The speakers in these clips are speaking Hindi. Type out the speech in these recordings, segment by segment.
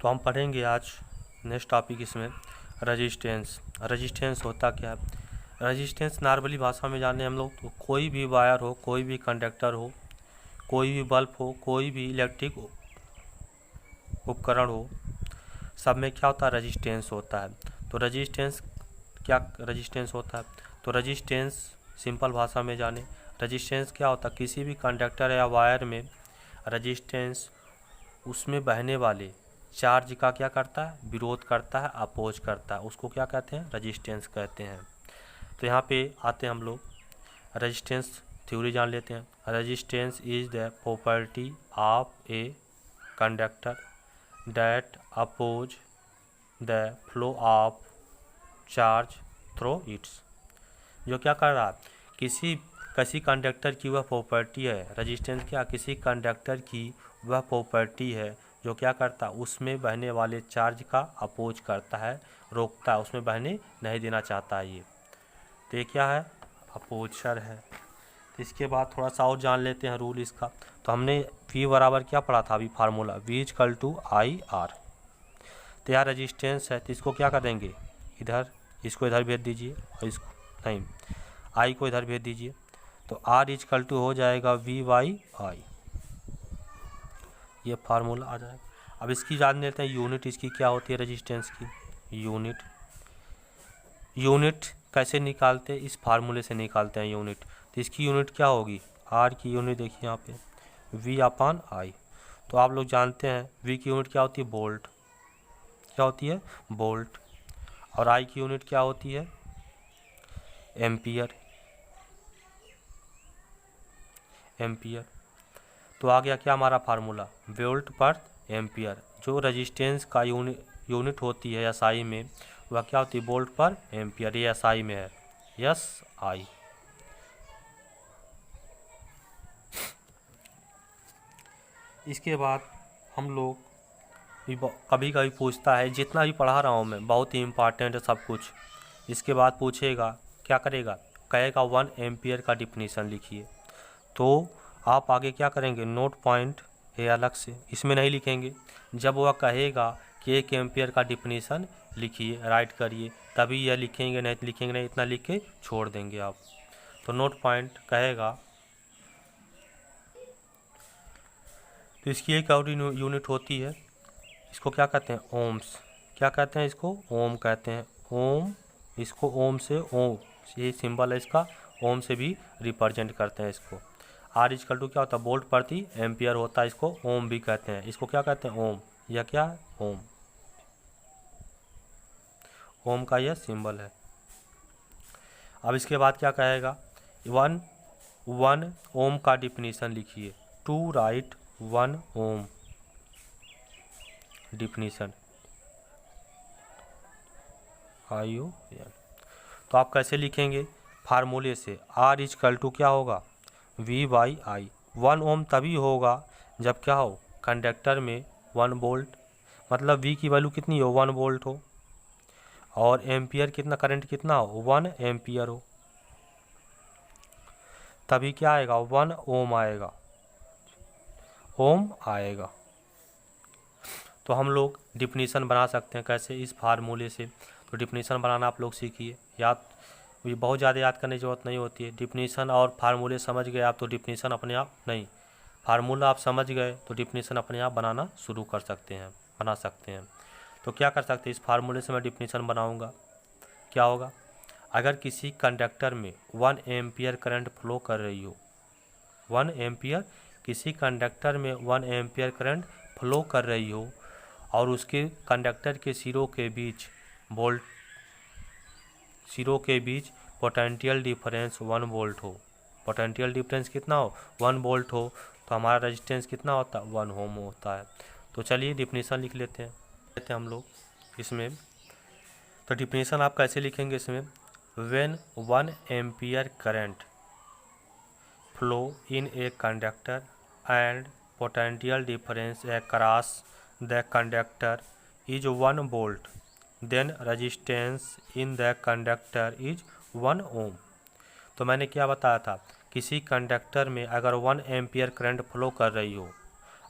तो हम पढ़ेंगे आज नेक्स्ट टॉपिक इसमें रेजिस्टेंस। रेजिस्टेंस होता क्या है? रेजिस्टेंस नॉर्मली भाषा में जाने हम लोग तो कोई भी वायर हो, कोई भी कंडक्टर हो, कोई भी बल्ब हो, कोई भी इलेक्ट्रिक उपकरण हो, सब में क्या होता है? रेजिस्टेंस होता है। तो रेजिस्टेंस क्या रेजिस्टेंस होता है? तो रेजिस्टेंस सिंपल भाषा में जाने, रेजिस्टेंस क्या होता है? किसी भी कंडक्टर या वायर में रेजिस्टेंस उसमें बहने वाले चार्ज का क्या करता है? विरोध करता है, अपोज करता है। उसको क्या कहते हैं? रेजिस्टेंस कहते हैं। तो यहाँ पे आते हैं हम लोग, रेजिस्टेंस थ्योरी जान लेते हैं। Resistance is the property of a conductor that oppose the flow of charge through its. जो क्या कर रहा है? किसी किसी कंडक्टर की वह प्रॉपर्टी है। रेजिस्टेंस क्या? किसी कंडक्टर की वह प्रॉपर्टी है जो क्या करता है? उसमें बहने वाले चार्ज का अपोज करता है, रोकता है, उसमें बहने नहीं देना चाहता है ये। तो ये क्या है? अपोजर है। तो इसके बाद थोड़ा सा और जान लेते हैं रूल इसका। तो हमने V बराबर क्या पढ़ा था अभी? Formula V equal to I R. तो यहाँ रेजिस्टेंस है तो इसको क्या करेंगे? इधर इसको इधर भेज दीजिए और इसको नहीं, I को इधर भेज दीजिए। तो R इक्वल टू हो जाएगा V बाई आई। ये फार्मूला आ जाएगा। अब इसकी जान लेते हैं यूनिट इसकी क्या होती है रेजिस्टेंस की। यूनिट कैसे निकालते हैं? इस फार्मूले से निकालते हैं यूनिट। तो इसकी यूनिट क्या होगी? R की यूनिट देखिए यहाँ पे V अपान आई। तो आप लोग जानते हैं V की यूनिट क्या होती है? वोल्ट। क्या होती है? वोल्ट। और I की यूनिट क्या होती है? एम्पियर। तो आ गया क्या हमारा फार्मूला? वोल्ट पर एम्पियर। जो रेजिस्टेंस का यूनिट होती है SI में, वह क्या होती है? वोल्ट पर एम्पियर। ये SI में है, SI। इसके बाद हम लोग कभी कभी पूछता है, जितना भी पढ़ा रहा हूँ मैं बहुत ही इम्पॉर्टेंट है सब कुछ। इसके बाद पूछेगा, क्या करेगा? कहेगा 1 एम्पियर का डिफिनीशन लिखिए। तो आप आगे क्या करेंगे? नोट पॉइंट ये अलग से इसमें नहीं लिखेंगे। जब वह कहेगा कि 1 एम्पियर का डिफिनीशन लिखिए, राइट करिए, तभी यह लिखेंगे, नहीं लिखेंगे नहीं, इतना लिख के छोड़ देंगे आप। तो नोट पॉइंट कहेगा, तो इसकी एक और यूनिट होती है, इसको क्या कहते हैं? ओम्स। क्या कहते हैं इसको? ओम कहते हैं। ओम, इसको ओम से, ओम ये सिंबल है इसका, ओम से भी रिप्रेजेंट करते हैं इसको। R इक्वल टू क्या होता है? वोल्ट प्रति एम्पियर होता है, इसको ओम भी कहते हैं। इसको क्या कहते हैं? ओम। यह क्या है? ओम। ओम का यह सिंबल है। अब इसके बाद क्या कहेगा? 1 ओम का डिफिनीशन लिखिए। To write 1 ohm definition ION। तो आप कैसे लिखेंगे? फार्मूले से। R इक्वल टू क्या होगा? V by I. 1 ओम तभी होगा जब क्या हो? कंडक्टर में 1 वोल्ट, मतलब V की वैल्यू कितनी हो? 1 वोल्ट हो, और एम्पियर कितना, करंट कितना हो? 1 एम्पियर हो, तभी क्या आएगा? 1 ओम आएगा, ओम आएगा। तो हम लोग डिफिनीशन बना सकते हैं कैसे? इस फार्मूले से। तो डिफिनीशन बनाना आप लोग सीखिए। याद, ये बहुत ज़्यादा याद करने की ज़रूरत नहीं होती है। डिफिनीशन और फार्मूले समझ गए आप तो डिफिनीशन अपने आप नहीं, फार्मूला आप समझ गए तो डिफिनीशन अपने आप बनाना शुरू कर सकते हैं, बना सकते हैं। तो क्या कर सकते हैं? इस फार्मूले से मैं डिफिनीशन बनाऊँगा। क्या होगा? अगर किसी कंडक्टर में 1 एम्पियर करंट फ्लो कर रही हो, 1 एम्पियर, किसी कंडक्टर में 1 एम्पियर करंट फ्लो कर रही हो, और उसके कंडक्टर के सिरों के बीच पोटेंशियल डिफरेंस 1 वोल्ट हो। पोटेंशियल डिफरेंस कितना हो? 1 वोल्ट हो। तो हमारा रेजिस्टेंस कितना होता है? 1 ओम होता है। तो चलिए डिफिनीशन लिख लेते हैं हम लोग इसमें। तो डिफिनीशन आप कैसे लिखेंगे इसमें? When 1 ampere current flow in a conductor and potential difference across the conductor is 1 volt, then resistance in the conductor is 1 ohm। तो मैंने क्या बताया था? किसी कंडक्टर में अगर 1 एम्पियर करंट फ्लो कर रही हो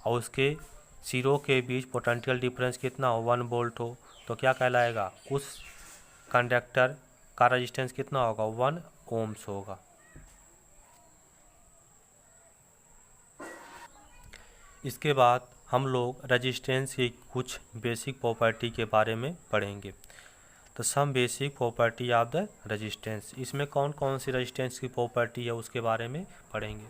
और उसके सिरों के बीच पोटेंशियल डिफरेंस कितना हो, 1 वोल्ट हो, तो क्या कहलाएगा, उस कंडक्टर का रेजिस्टेंस कितना होगा, 1 ओम्स होगा। इसके बाद हम लोग रेजिस्टेंस की कुछ बेसिक प्रॉपर्टी के बारे में पढ़ेंगे। तो some basic property of the resistance, इसमें कौन कौन सी रेजिस्टेंस की प्रॉपर्टी है उसके बारे में पढ़ेंगे।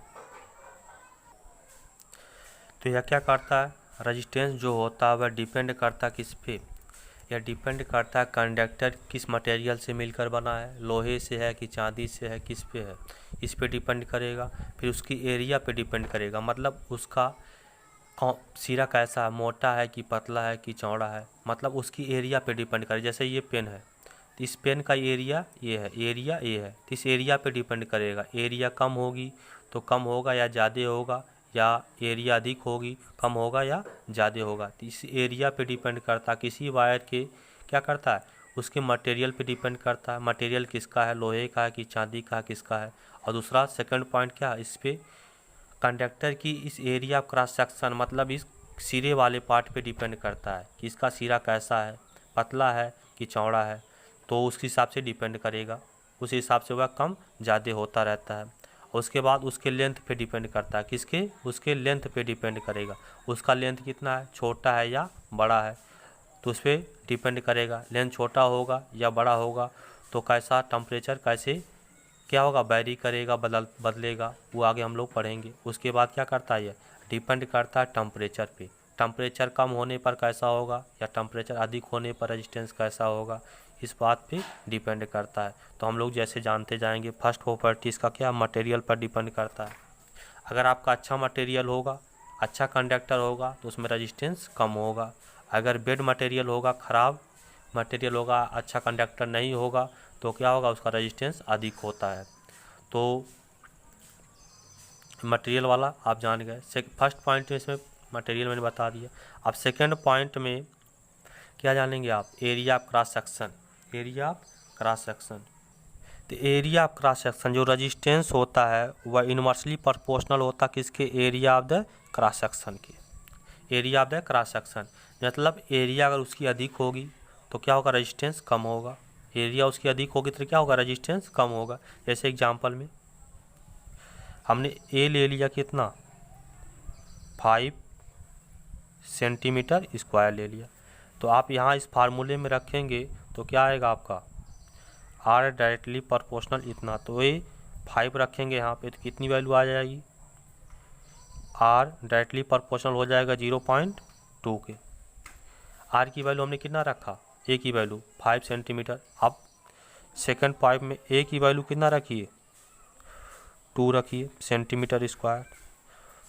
तो यह क्या करता है, रेजिस्टेंस जो होता है वह डिपेंड करता है किस पे, यह डिपेंड करता है कंडक्टर किस मटेरियल से मिलकर बना है, लोहे से है कि चांदी से है, किस पे है, इस पे डिपेंड करेगा। फिर उसकी एरिया पे डिपेंड करेगा, मतलब उसका सिरा कैसा है, मोटा है कि पतला है कि चौड़ा है, मतलब उसकी एरिया पे डिपेंड करेगा। जैसे ये पेन है, तो इस पेन का एरिया ये है, एरिया ये है, तो इस एरिया पे डिपेंड करेगा। एरिया कम होगी तो कम होगा या ज़्यादा होगा, या एरिया अधिक होगी कम होगा या ज़्यादा होगा। तो इस एरिया पे डिपेंड करता है। किसी वायर के क्या करता है, उसके मटेरियल पे डिपेंड करता है, मटेरियल किसका है, लोहे का है कि चांदी का है, किसका है। और दूसरा सेकंड पॉइंट क्या है, इस पे कंडक्टर की इस एरिया क्रॉस सेक्शन, मतलब इस सिरे वाले पार्ट पे डिपेंड करता है कि इसका सिरा कैसा है, पतला है कि चौड़ा है, तो उसके हिसाब से डिपेंड करेगा, उस हिसाब से वह कम ज़्यादा होता रहता है। उसके बाद उसके लेंथ पे डिपेंड करता है, किसके, उसके लेंथ पे डिपेंड करेगा, उसका लेंथ कितना है, छोटा है या बड़ा है, तो उस पर डिपेंड करेगा। लेंथ छोटा होगा या बड़ा होगा तो कैसा टेम्परेचर कैसे क्या होगा, वैरी करेगा, बदलेगा, वो आगे हम लोग पढ़ेंगे। उसके बाद क्या करता है, ये डिपेंड करता है टेम्परेचर पे, टेम्परेचर कम होने पर कैसा होगा या टेम्परेचर अधिक होने पर रेजिस्टेंस कैसा होगा, इस बात पे डिपेंड करता है। तो हम लोग जैसे जानते जाएंगे, फर्स्ट प्रॉपर्टी इसका क्या, मटेरियल पर डिपेंड करता है। अगर आपका अच्छा मटेरियल होगा, अच्छा कंडक्टर होगा तो उसमें रेजिस्टेंस कम होगा। अगर बेड मटेरियल होगा, ख़राब मटेरियल होगा, अच्छा कंडक्टर नहीं होगा, तो क्या होगा, उसका रेजिस्टेंस अधिक होता है। तो मटेरियल वाला आप जान गए। फर्स्ट पॉइंट में इसमें मटेरियल मैंने बता दिया। अब सेकंड पॉइंट में क्या जानेंगे आप, area of cross section, area of cross section. तो एरिया ऑफ क्रॉस सेक्शन जो रेजिस्टेंस होता है वह इनवर्सली प्रोपोर्शनल होता है किसके, area of the cross section के, area of the cross section. मतलब एरिया अगर उसकी अधिक होगी तो क्या होगा, रेजिस्टेंस कम होगा, एरिया उसकी अधिक होगी तो क्या होगा, रेजिस्टेंस कम होगा। जैसे एग्जांपल में हमने ए ले लिया कितना, 5 सेंटीमीटर स्क्वायर ले लिया, तो आप यहाँ इस फार्मूले में रखेंगे तो क्या आएगा आपका, आर डायरेक्टली प्रोपोर्शनल इतना, तो ये 5 रखेंगे यहाँ पे तो कितनी वैल्यू आ जाएगी, आर डायरेक्टली प्रोपोर्शनल हो जाएगा 0.2 के। आर की वैल्यू हमने कितना रखा, ए की वैल्यू 5 सेंटीमीटर। अब सेकंड पाइप में ए की वैल्यू कितना रखिए, 2 रखिए सेंटीमीटर स्क्वायर।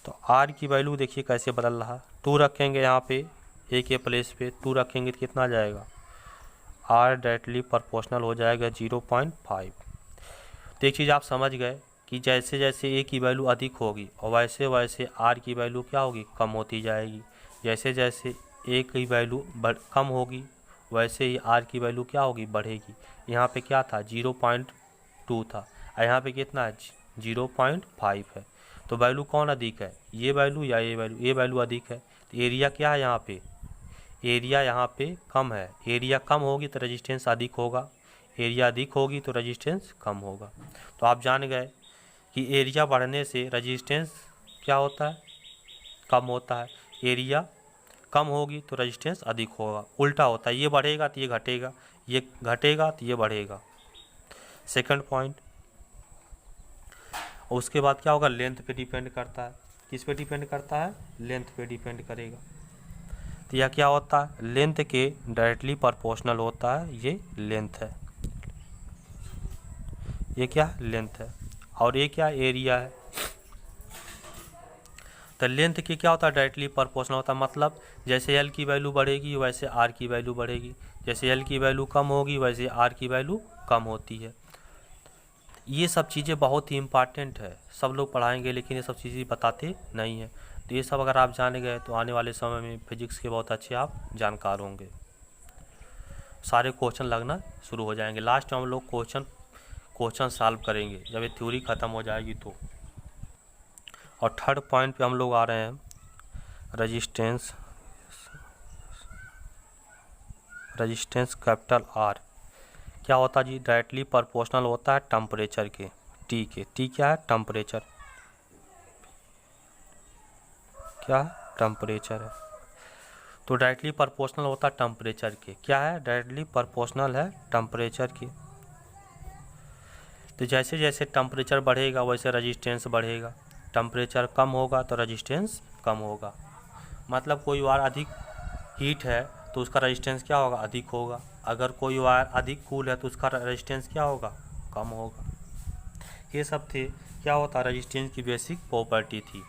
तो आर की वैल्यू देखिए कैसे बदल रहा, 2 रखेंगे यहाँ पे ए के प्लेस पे 2 रखेंगे तो कितना आ जाएगा, आर डायरेक्टली प्रोपोर्शनल हो जाएगा 0.5। तो एक चीज़ आप समझ गए कि जैसे जैसे ए की वैल्यू अधिक होगी और वैसे वैसे आर की वैल्यू क्या होगी, कम होती जाएगी। जैसे जैसे ए की वैल्यू कम होगी वैसे ही आर की वैल्यू क्या होगी, बढ़ेगी। यहाँ पे क्या था 0.2 था और यहाँ पे कितना है 0.5 है। तो वैल्यू कौन अधिक है, ये वैल्यू या ये वैल्यू, ये वैल्यू अधिक है। तो एरिया क्या है यहाँ पे, एरिया यहाँ पे कम है। एरिया कम होगी तो रेजिस्टेंस अधिक होगा, एरिया अधिक होगी तो रेजिस्टेंस कम होगा। तो आप जान गए कि एरिया बढ़ने से रेजिस्टेंस क्या होता है, कम होता है। एरिया कम होगी तो रेजिस्टेंस अधिक होगा, उल्टा होता है, ये बढ़ेगा तो ये घटेगा, ये घटेगा तो ये बढ़ेगा। Second point. उसके बाद क्या होगा, लेंथ पे डिपेंड करता है, किस पे डिपेंड करता है, लेंथ पे डिपेंड करेगा। तो यह क्या होता है, लेंथ के डायरेक्टली प्रोपोर्शनल होता है, ये लेंथ है, ये क्या लेंथ है, और ये क्या एरिया है। तो लेंथ की क्या होता है, डायरेक्टली प्रोपोर्शनल होता है, मतलब जैसे एल की वैल्यू बढ़ेगी वैसे आर की वैल्यू बढ़ेगी, जैसे एल की वैल्यू कम होगी वैसे आर की वैल्यू कम होती है। ये सब चीज़ें बहुत ही इम्पॉर्टेंट है, सब लोग पढ़ाएंगे लेकिन ये सब चीज़ें बताते नहीं हैं। तो ये सब अगर आप जान गए तो आने वाले समय में फिजिक्स के बहुत अच्छे आप जानकार होंगे, सारे क्वेश्चन लगना शुरू हो जाएंगे। लास्ट में हम लोग क्वेश्चन सॉल्व करेंगे जब ये थ्योरी ख़त्म हो जाएगी तो। और थर्ड पॉइंट पे हम लोग आ रहे हैं रेजिस्टेंस रजिस्टेंस कैपिटल आर क्या होता है जी, डायरेक्टली प्रोपोर्शनल होता है टेम्परेचर के, टी के। टी क्या है, टेम्परेचर, क्या है, टेम्परेचर है। तो डायरेक्टली प्रोपोर्शनल होता है टेम्परेचर के, क्या है, डायरेक्टली प्रोपोर्शनल है टेम्परेचर के। तो जैसे जैसे टेम्परेचर बढ़ेगा वैसे रेजिस्टेंस बढ़ेगा, टेम्परेचर कम होगा तो रेजिस्टेंस कम होगा। मतलब कोई वायर अधिक हीट है तो उसका रेजिस्टेंस क्या होगा, अधिक होगा। अगर कोई वायर अधिक कूल है तो उसका रेजिस्टेंस क्या होगा, कम होगा। ये सब थे क्या होता है रेजिस्टेंस की बेसिक प्रॉपर्टी थी।